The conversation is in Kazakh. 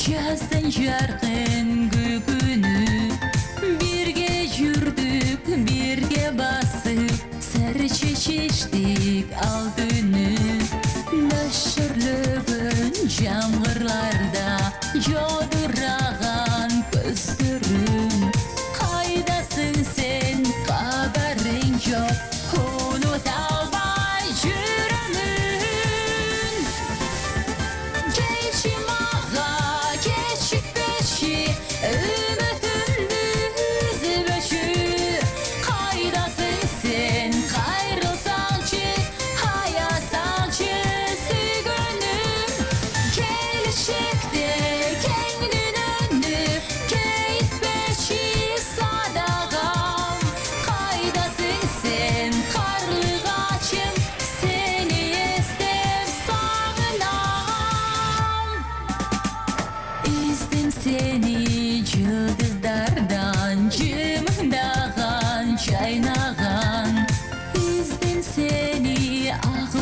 Жаздың жарқын күні бірге жүрдік, бірге басып, сыр шешештік ал түні. Нөшірлігін жаңғырларда жаудыраған көздерін. Қайдасың сен, қабарың жоқ, ұмыта алмай жүремін. Келші маға, кешікпеші, үмітімді үзбеші. Қайдасың сен, қайрылсаңшы, аясаңшы сүйгенім. Келешекте кеңнің өні, кетпеші садағам. Қайдасың сен, қарлығашым, сені естеп сағынам. Іздім сені жұлдыздардан, жымыңдаған, жайнаған. Іздім сені ақ